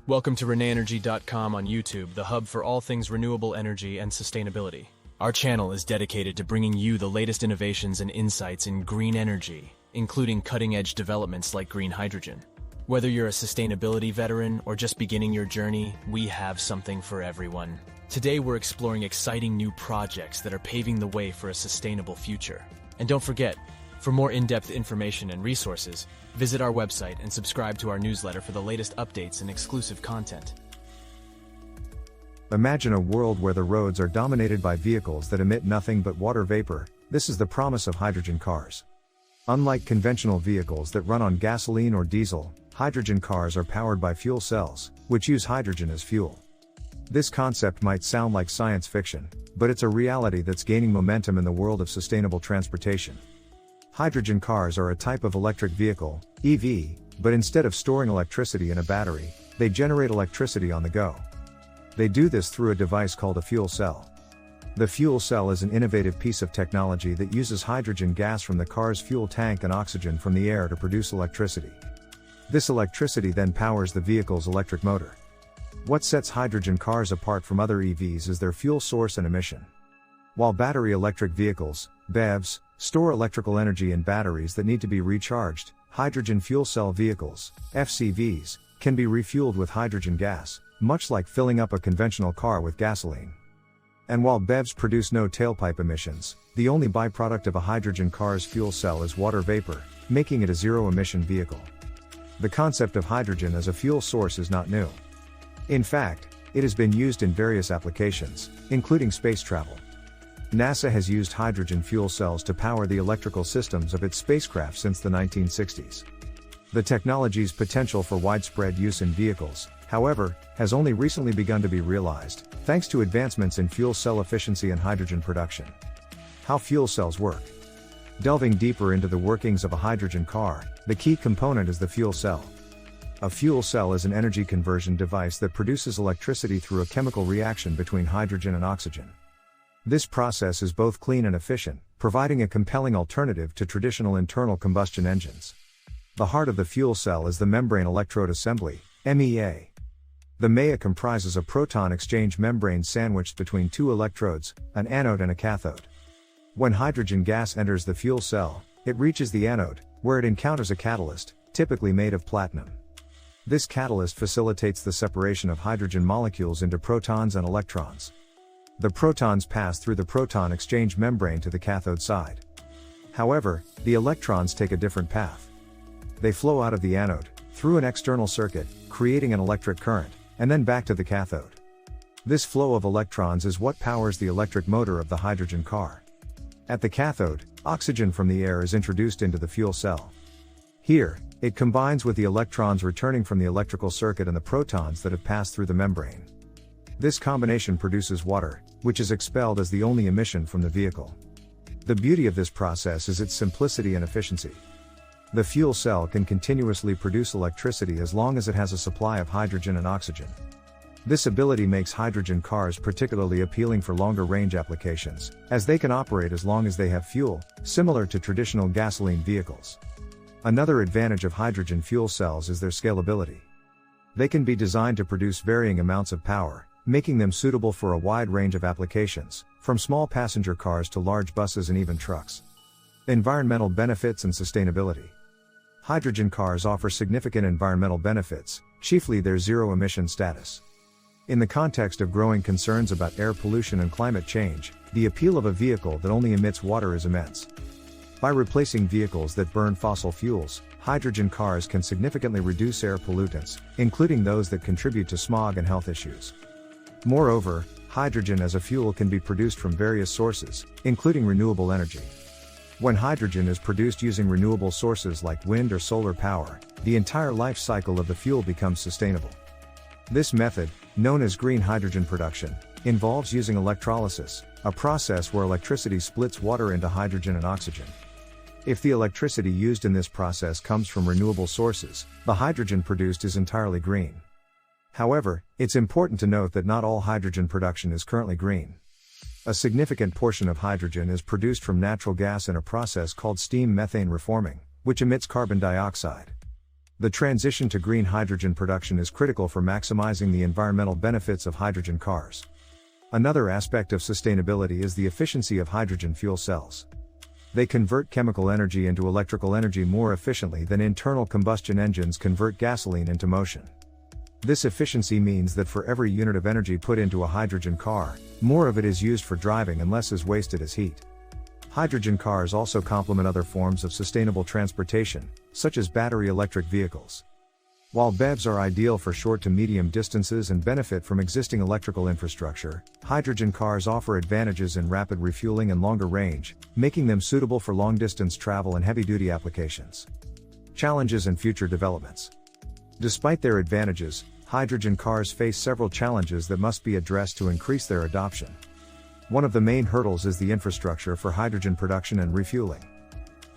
Welcome to ReneEnergy.com on YouTube, the hub for all things renewable energy and sustainability. Our channel is dedicated to bringing you the latest innovations and insights in green energy, including cutting-edge developments like green hydrogen. Whether you're a sustainability veteran or just beginning your journey, we have something for everyone. Today we're exploring exciting new projects that are paving the way for a sustainable future. And don't forget, for more in-depth information and resources, visit our website and subscribe to our newsletter for the latest updates and exclusive content. Imagine a world where the roads are dominated by vehicles that emit nothing but water vapor. This is the promise of hydrogen cars. Unlike conventional vehicles that run on gasoline or diesel, hydrogen cars are powered by fuel cells, which use hydrogen as fuel. This concept might sound like science fiction, but it's a reality that's gaining momentum in the world of sustainable transportation. Hydrogen cars are a type of electric vehicle, EV, but instead of storing electricity in a battery, they generate electricity on the go. They do this through a device called a fuel cell. The fuel cell is an innovative piece of technology that uses hydrogen gas from the car's fuel tank and oxygen from the air to produce electricity. This electricity then powers the vehicle's electric motor. What sets hydrogen cars apart from other EVs is their fuel source and emission. While battery electric vehicles, BEVs, store electrical energy in batteries that need to be recharged, hydrogen fuel cell vehicles, FCVs, can be refueled with hydrogen gas, much like filling up a conventional car with gasoline. And while BEVs produce no tailpipe emissions, the only byproduct of a hydrogen car's fuel cell is water vapor, making it a zero-emission vehicle. The concept of hydrogen as a fuel source is not new. In fact, it has been used in various applications, including space travel. NASA has used hydrogen fuel cells to power the electrical systems of its spacecraft since the 1960s. The technology's potential for widespread use in vehicles, however, has only recently begun to be realized, thanks to advancements in fuel cell efficiency and hydrogen production. How fuel cells work. Delving deeper into the workings of a hydrogen car, the key component is the fuel cell. A fuel cell is an energy conversion device that produces electricity through a chemical reaction between hydrogen and oxygen. This process is both clean and efficient, providing a compelling alternative to traditional internal combustion engines. The heart of the fuel cell is the membrane electrode assembly, MEA. The MEA comprises a proton exchange membrane sandwiched between two electrodes, an anode and a cathode. When hydrogen gas enters the fuel cell, it reaches the anode, where it encounters a catalyst, typically made of platinum. This catalyst facilitates the separation of hydrogen molecules into protons and electrons. The protons pass through the proton exchange membrane to the cathode side. However, the electrons take a different path. They flow out of the anode, through an external circuit, creating an electric current, and then back to the cathode. This flow of electrons is what powers the electric motor of the hydrogen car. At the cathode, oxygen from the air is introduced into the fuel cell. Here, it combines with the electrons returning from the electrical circuit and the protons that have passed through the membrane. This combination produces water, which is expelled as the only emission from the vehicle. The beauty of this process is its simplicity and efficiency. The fuel cell can continuously produce electricity as long as it has a supply of hydrogen and oxygen. This ability makes hydrogen cars particularly appealing for longer range applications, as they can operate as long as they have fuel, similar to traditional gasoline vehicles. Another advantage of hydrogen fuel cells is their scalability. They can be designed to produce varying amounts of power, making them suitable for a wide range of applications, from small passenger cars to large buses and even trucks. Environmental benefits and sustainability. Hydrogen cars offer significant environmental benefits, chiefly their zero-emission status. In the context of growing concerns about air pollution and climate change, the appeal of a vehicle that only emits water is immense. By replacing vehicles that burn fossil fuels, hydrogen cars can significantly reduce air pollutants, including those that contribute to smog and health issues. Moreover, hydrogen as a fuel can be produced from various sources, including renewable energy. When hydrogen is produced using renewable sources like wind or solar power, the entire life cycle of the fuel becomes sustainable. This method, known as green hydrogen production, involves using electrolysis, a process where electricity splits water into hydrogen and oxygen. If the electricity used in this process comes from renewable sources, the hydrogen produced is entirely green. However, it's important to note that not all hydrogen production is currently green. A significant portion of hydrogen is produced from natural gas in a process called steam methane reforming, which emits carbon dioxide. The transition to green hydrogen production is critical for maximizing the environmental benefits of hydrogen cars. Another aspect of sustainability is the efficiency of hydrogen fuel cells. They convert chemical energy into electrical energy more efficiently than internal combustion engines convert gasoline into motion. This efficiency means that for every unit of energy put into a hydrogen car, more of it is used for driving and less is wasted as heat. Hydrogen cars also complement other forms of sustainable transportation, such as battery electric vehicles. While BEVs are ideal for short to medium distances and benefit from existing electrical infrastructure, hydrogen cars offer advantages in rapid refueling and longer range, making them suitable for long-distance travel and heavy-duty applications. Challenges and future developments. Despite their advantages, hydrogen cars face several challenges that must be addressed to increase their adoption. One of the main hurdles is the infrastructure for hydrogen production and refueling.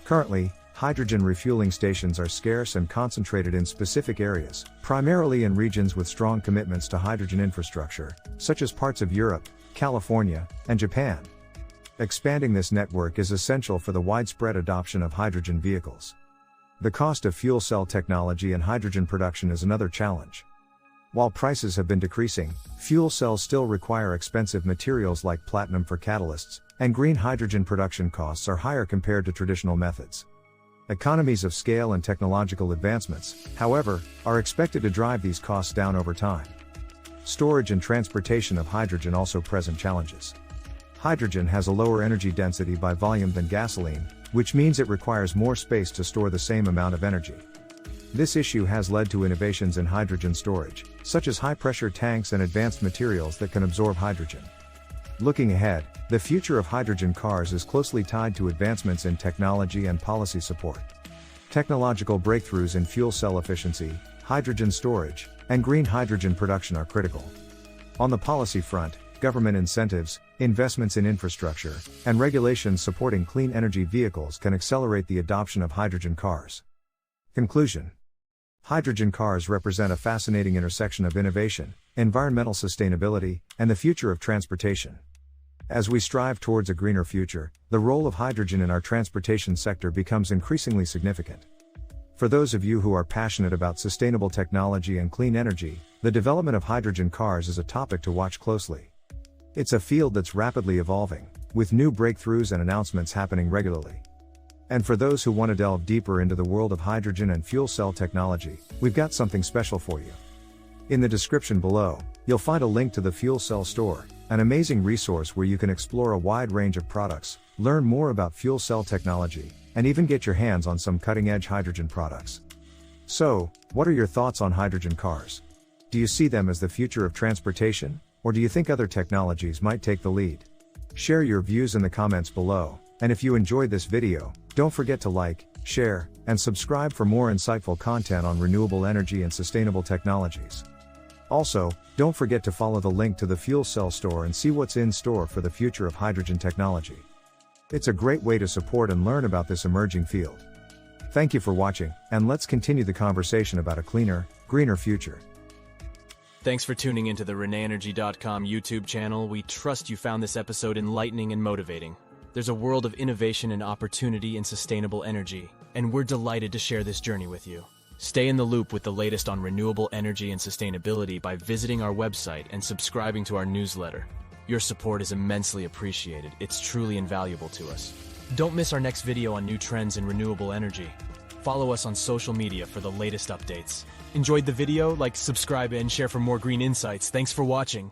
Currently, hydrogen refueling stations are scarce and concentrated in specific areas, primarily in regions with strong commitments to hydrogen infrastructure, such as parts of Europe, California, and Japan. Expanding this network is essential for the widespread adoption of hydrogen vehicles. The cost of fuel cell technology and hydrogen production is another challenge. While prices have been decreasing, fuel cells still require expensive materials like platinum for catalysts, and green hydrogen production costs are higher compared to traditional methods. Economies of scale and technological advancements, however, are expected to drive these costs down over time. Storage and transportation of hydrogen also present challenges. Hydrogen has a lower energy density by volume than gasoline, which means it requires more space to store the same amount of energy. This issue has led to innovations in hydrogen storage, such as high-pressure tanks and advanced materials that can absorb hydrogen. Looking ahead, the future of hydrogen cars is closely tied to advancements in technology and policy support. Technological breakthroughs in fuel cell efficiency, hydrogen storage, and green hydrogen production are critical. On the policy front, government incentives, investments in infrastructure, and regulations supporting clean energy vehicles can accelerate the adoption of hydrogen cars. Conclusion. Hydrogen cars represent a fascinating intersection of innovation, environmental sustainability, and the future of transportation. As we strive towards a greener future, the role of hydrogen in our transportation sector becomes increasingly significant. For those of you who are passionate about sustainable technology and clean energy, the development of hydrogen cars is a topic to watch closely. It's a field that's rapidly evolving, with new breakthroughs and announcements happening regularly. And for those who want to delve deeper into the world of hydrogen and fuel cell technology, we've got something special for you. In the description below, you'll find a link to the Fuel Cell Store, an amazing resource where you can explore a wide range of products, learn more about fuel cell technology, and even get your hands on some cutting-edge hydrogen products. So, what are your thoughts on hydrogen cars? Do you see them as the future of transportation, or do you think other technologies might take the lead? Share your views in the comments below, and if you enjoyed this video, don't forget to like, share, and subscribe for more insightful content on renewable energy and sustainable technologies. Also, don't forget to follow the link to the Fuel Cell Store and see what's in store for the future of hydrogen technology. It's a great way to support and learn about this emerging field. Thank you for watching, and let's continue the conversation about a cleaner, greener future. Thanks for tuning into the ReneEnergy.com YouTube channel. We trust you found this episode enlightening and motivating. There's a world of innovation and opportunity in sustainable energy, and we're delighted to share this journey with you. Stay in the loop with the latest on renewable energy and sustainability by visiting our website and subscribing to our newsletter. Your support is immensely appreciated. It's truly invaluable to us. Don't miss our next video on new trends in renewable energy. Follow us on social media for the latest updates. Enjoyed the video? Like, subscribe, and share for more green insights. Thanks for watching.